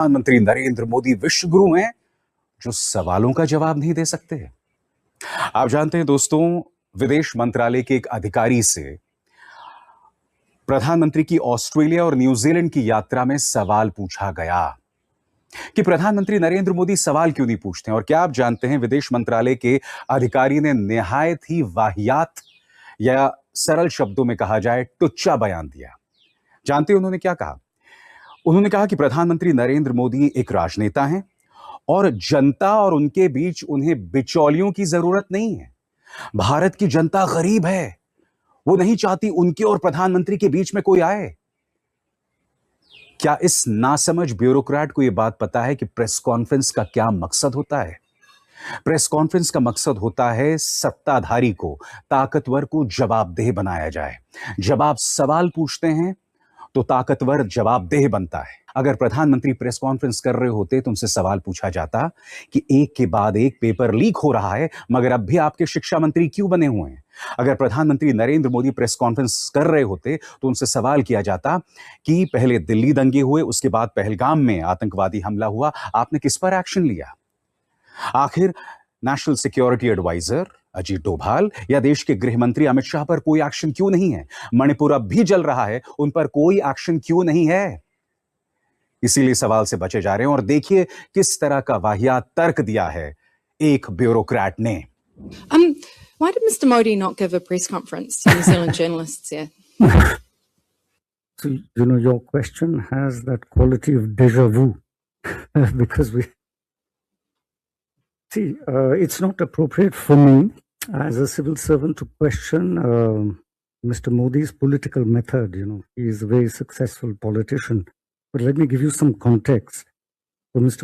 प्रधानमंत्री नरेंद्र मोदी विश्व गुरु हैं जो सवालों का जवाब नहीं दे सकते। आप जानते हैं दोस्तों, विदेश मंत्रालय के एक अधिकारी से प्रधानमंत्री की ऑस्ट्रेलिया और न्यूजीलैंड की यात्रा में सवाल पूछा गया कि प्रधानमंत्री नरेंद्र मोदी सवाल क्यों नहीं पूछते। और क्या आप जानते हैं, विदेश मंत्रालय के अधिकारी ने निहायत ही वाहियात या सरल शब्दों में कहा जाए टुच्चा बयान दिया। जानते हैं उन्होंने क्या कहा? उन्होंने कहा कि प्रधानमंत्री नरेंद्र मोदी एक राजनेता हैं और जनता और उनके बीच उन्हें बिचौलियों की जरूरत नहीं है। भारत की जनता गरीब है, वो नहीं चाहती उनके और प्रधानमंत्री के बीच में कोई आए। क्या इस नासमझ ब्यूरोक्रेट को यह बात पता है कि प्रेस कॉन्फ्रेंस का क्या मकसद होता है? प्रेस कॉन्फ्रेंस का मकसद होता है सत्ताधारी को, ताकतवर को जवाबदेह बनाया जाए। जब आप सवाल पूछते हैं तो ताकतवर जवाबदेह बनता है। अगर प्रधानमंत्री प्रेस कॉन्फ्रेंस कर रहे होते तो उनसे सवाल पूछा जाता कि एक के बाद एक पेपर लीक हो रहा है, मगर अब भी आपके शिक्षा मंत्री क्यों बने हुए हैं? अगर प्रधानमंत्री नरेंद्र मोदी प्रेस कॉन्फ्रेंस कर रहे होते तो उनसे सवाल किया जाता कि पहले दिल्ली दंगे हुए, उसके बाद पहलगाम में आतंकवादी हमला हुआ, आपने किस पर एक्शन लिया? आखिर national security advisor Ajit Doval या देश के गृह मंत्री अमित शाह पर कोई एक्शन क्यों नहीं है? मणिपुर अब भी जल रहा है, उन पर कोई एक्शन क्यों नहीं है? इसीलिए सवाल से बचे जा रहे हैं। और देखिए किस तरह का वाहियात तर्क दिया है एक ब्यूरोक्रेट ने। Why did Mr. Modi not give a press conference to New Zealand journalists here? So, your question has that quality of deja vu because it's not appropriate for me as a civil servant to question Mr. Modi's political method. He is a very successful politician. But let me give you some context. So Mr.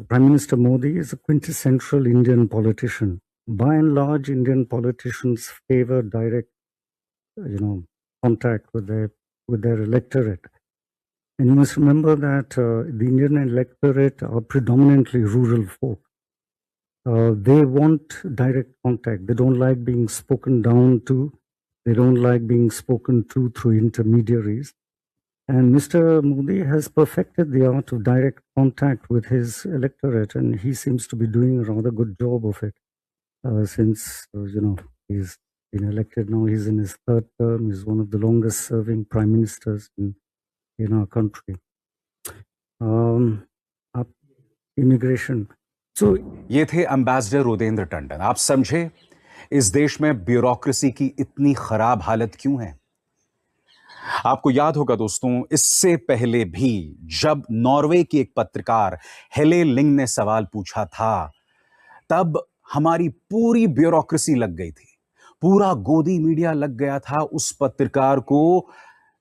Prime Minister Modi is a quintessential Indian politician. By and large, Indian politicians favor direct, contact with their electorate. And you must remember that the Indian electorate are predominantly rural folk. They want direct contact. They don't like being spoken down to. They don't like being spoken to through intermediaries. And Mr. Modi has perfected the art of direct contact with his electorate, and he seems to be doing a rather good job of it since, he's been elected now. He's in his third term. He's one of the longest serving prime ministers in our country. Immigration. So, ये थे ambassador रुदेंद्र Tandon. आप समझे इस देश में bureaucracy की इतनी खराब हालत क्यों है? आपको याद होगा दोस्तों, इससे पहले भी जब नॉर्वे की एक पत्रकार हेले लिंग ने सवाल पूछा था, तब हमारी पूरी ब्यूरोक्रेसी लग गई थी, पूरा गोदी मीडिया लग गया था उस पत्रकार को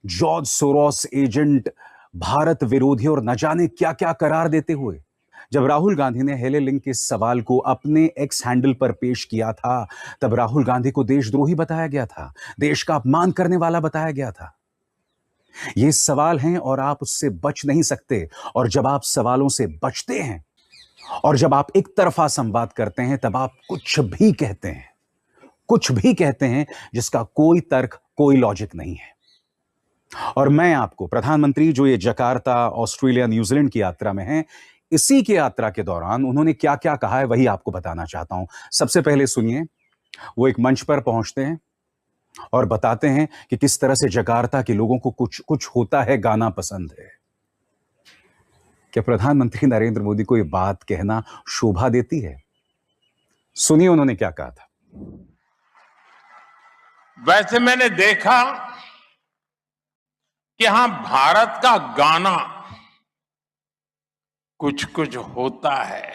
जॉर्ज सोरोस एजेंट, भारत विरोधी और न जाने क्या क्या करार देते हुए। जब राहुल गांधी ने हेले लिंग के सवाल को अपने एक्स हैंडल पर पेश किया था, तब राहुल गांधी को देशद्रोही बताया गया था, देश का अपमान करने वाला बताया गया था। ये सवाल हैं और आप उससे बच नहीं सकते। और जब आप सवालों से बचते हैं और जब आप एक तरफा संवाद करते हैं, तब आप कुछ भी कहते हैं जिसका कोई तर्क, कोई लॉजिक नहीं है। और मैं आपको प्रधानमंत्री जो ये जकार्ता, ऑस्ट्रेलिया, न्यूजीलैंड की यात्रा में हैं, इसी की यात्रा के दौरान उन्होंने क्या क्या कहा है वही आपको बताना चाहता हूं। सबसे पहले सुनिए, वो एक मंच पर पहुंचते हैं और बताते हैं कि किस तरह से जकार्ता के लोगों को कुछ होता है गाना पसंद है। क्या प्रधानमंत्री नरेंद्र मोदी को यह बात कहना शोभा देती है? सुनिए उन्होंने क्या कहा था। वैसे मैंने देखा कि हां, भारत का गाना कुछ कुछ होता है,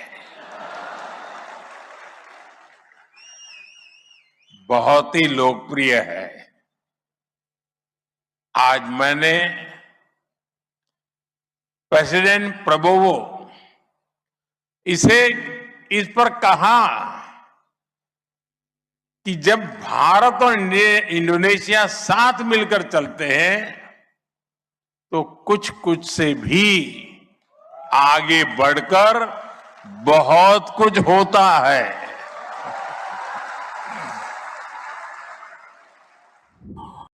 बहुत ही लोकप्रिय है। आज मैंने प्रेसिडेंट प्रबोवो इस पर कहा कि जब भारत और इंडोनेशिया साथ मिलकर चलते हैं तो कुछ कुछ से भी आगे बढ़कर बहुत कुछ होता है।